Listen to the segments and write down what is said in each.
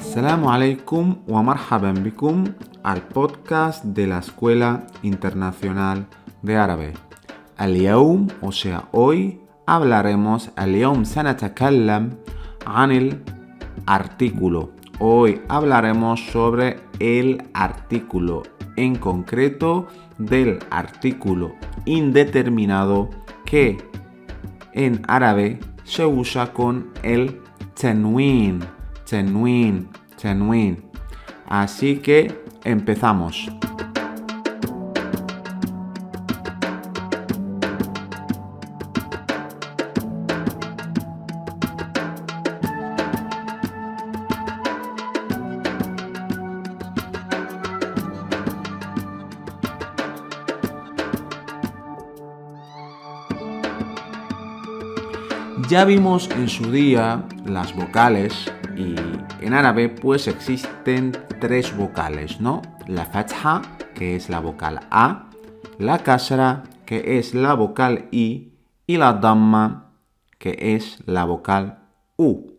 السلام عليكم ومرحبا بكم al podcast de la Escuela Internacional de Árabe. اليوم o sea hoy hablaremos اليوم سنتكلم عن الartículo. Hoy hablaremos sobre el artículo, en concreto del artículo indeterminado que en árabe se usa con el tenwin. Así que empezamos. Ya vimos en su día las vocales y en árabe pues existen tres vocales, ¿no? La fatha, que es la vocal A, la kasra, que es la vocal I, y la damma, que es la vocal U.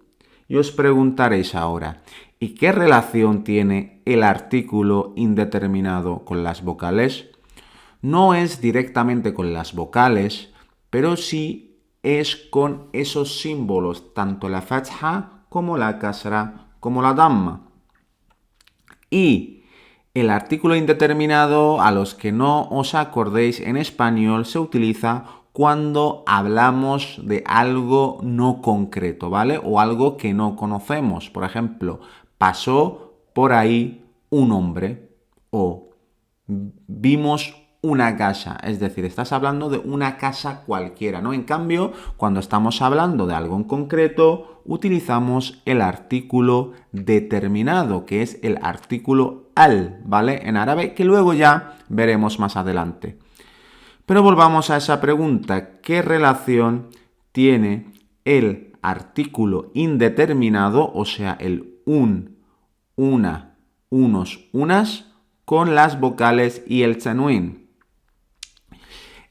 Y os preguntaréis ahora, ¿y qué relación tiene el artículo indeterminado con las vocales? No es directamente con las vocales, pero sí es con esos símbolos, tanto la fatha como la kasra como la damma. Y el artículo indeterminado, a los que no os acordéis, en español se utiliza cuando hablamos de algo no concreto, ¿vale? O algo que no conocemos. Por ejemplo, pasó por ahí un hombre o vimos una casa, es decir, estás hablando de una casa cualquiera, ¿no? En cambio, cuando estamos hablando de algo en concreto, utilizamos el artículo determinado, que es el artículo al, ¿vale? En árabe, que luego ya veremos más adelante. Pero volvamos a esa pregunta, ¿qué relación tiene el artículo indeterminado, o sea, el un, una, unos, unas, con las vocales y el tanwin?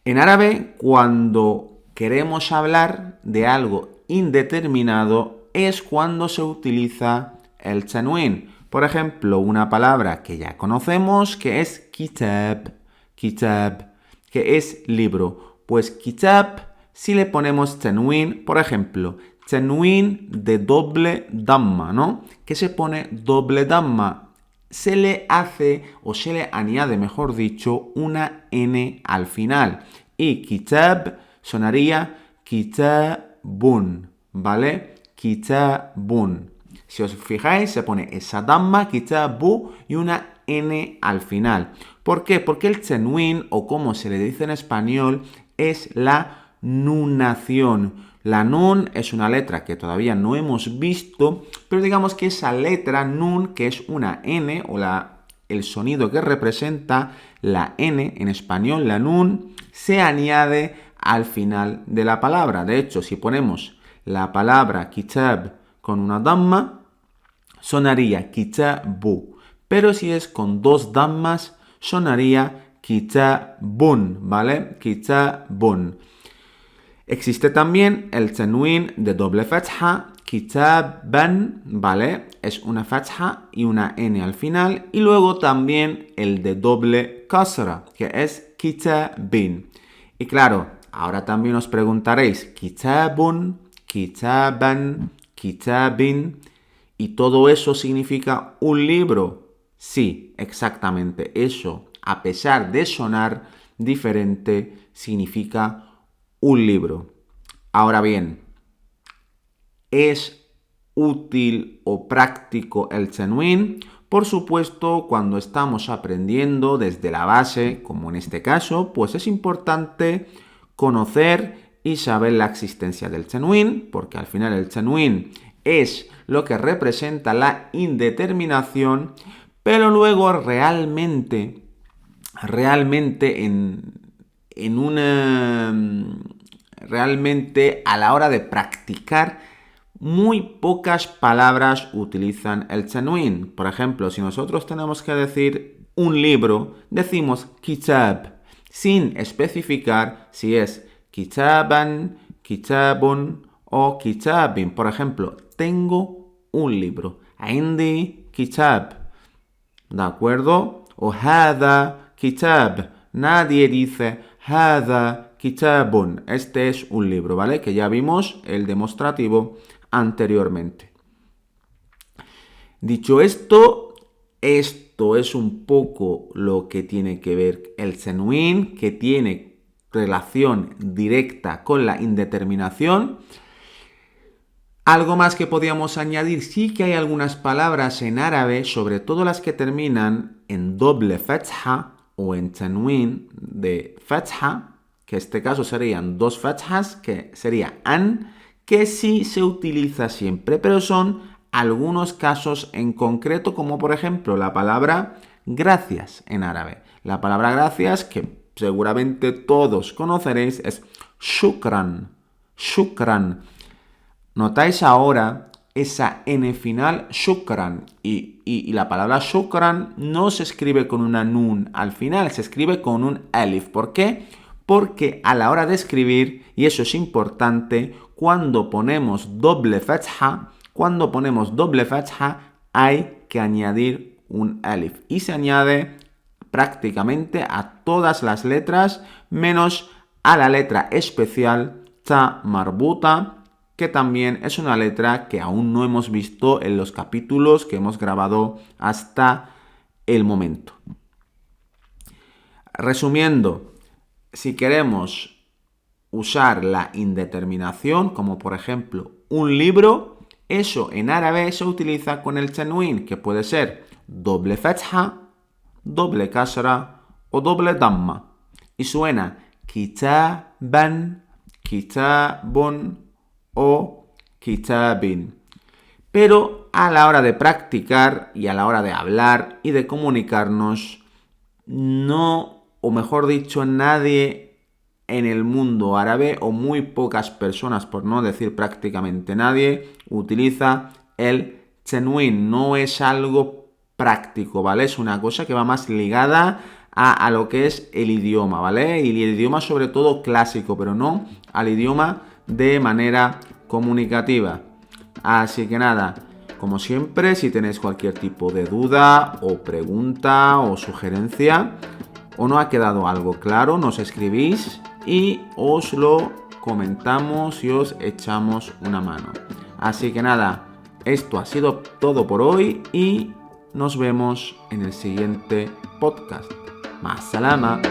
En árabe, cuando queremos hablar de algo indeterminado, es cuando se utiliza el tanwin. Por ejemplo, una palabra que ya conocemos, que es kitab, que es libro. Pues kitab, si le ponemos tanwin, por ejemplo, tanwin de doble damma, ¿no? ¿Qué se pone doble damma? Se le hace o se le añade, mejor dicho, una N al final. Y kitab sonaría kitabun, ¿vale? Kitabun. Si os fijáis, se pone esa damma, kitabu, y una N al final. ¿Por qué? Porque el tanwin, o como se le dice en español, es la nunación. La nun es una letra que todavía no hemos visto, pero digamos que esa letra nun, que es una N, o el sonido que representa la N en español, la nun, se añade al final de la palabra. De hecho, si ponemos la palabra kitab con una damma, sonaría kitabu. Pero si es con dos dammas, sonaría kitabun, ¿vale? Kitabun. Existe también el tanwin de doble fatha, kitaban, ¿vale? Es una fatha y una N al final. Y luego también el de doble kasra, que es kitabin. Y claro, ahora también os preguntaréis, kitabun, kitaban, kitabin, ¿y todo eso significa un libro? Sí, exactamente eso. A pesar de sonar diferente, significa un libro. Ahora bien, ¿es útil o práctico el tanwin? Por supuesto, cuando estamos aprendiendo desde la base, como en este caso, pues es importante conocer y saber la existencia del tanwin, porque al final el tanwin es lo que representa la indeterminación, pero luego realmente realmente a la hora de practicar, muy pocas palabras utilizan el tanwin. Por ejemplo, si nosotros tenemos que decir un libro, decimos kitab, sin especificar si es kitaban, kitabun o kitabin. Por ejemplo, tengo un libro. عندي كتاب. ¿De acuerdo? O هذا كتاب. Nadie dice هذا كتاب. Este es un libro, ¿vale? Que ya vimos el demostrativo anteriormente. Dicho esto es un poco lo que tiene que ver el Tenuín, que tiene relación directa con la indeterminación. Algo más que podíamos añadir, sí que hay algunas palabras en árabe, sobre todo las que terminan en doble fatha o en Tenuín de fatha, que en este caso serían dos fathas, que sería an, que sí se utiliza siempre, pero son algunos casos en concreto, como por ejemplo la palabra gracias en árabe. La palabra gracias, que seguramente todos conoceréis, es shukran. Shukran. Notáis ahora esa N final, shukran. Y la palabra shukran no se escribe con una nun al final, se escribe con un alif. ¿Por qué? Porque a la hora de escribir, y eso es importante, cuando ponemos doble fatha, hay que añadir un alif. Y se añade prácticamente a todas las letras, menos a la letra especial ta marbuta, que también es una letra que aún no hemos visto en los capítulos que hemos grabado hasta el momento. Resumiendo, si queremos usar la indeterminación, como por ejemplo un libro, eso en árabe se utiliza con el tenuín, que puede ser doble fatha, doble kasra o doble damma. Y suena kitaban, kitabun o kitabin. Pero a la hora de practicar y a la hora de hablar y de comunicarnos, no, o mejor dicho, nadie en el mundo árabe, o muy pocas personas, por no decir prácticamente nadie, utiliza el tenuín. No es algo práctico, ¿vale? Es una cosa que va más ligada a lo que es el idioma, ¿vale? Y el idioma sobre todo clásico, pero no al idioma de manera comunicativa. Así que nada, como siempre, si tenéis cualquier tipo de duda o pregunta o sugerencia, o no ha quedado algo claro, nos escribís y os lo comentamos y os echamos una mano. Así que nada, esto ha sido todo por hoy y nos vemos en el siguiente podcast. ¡Más salama!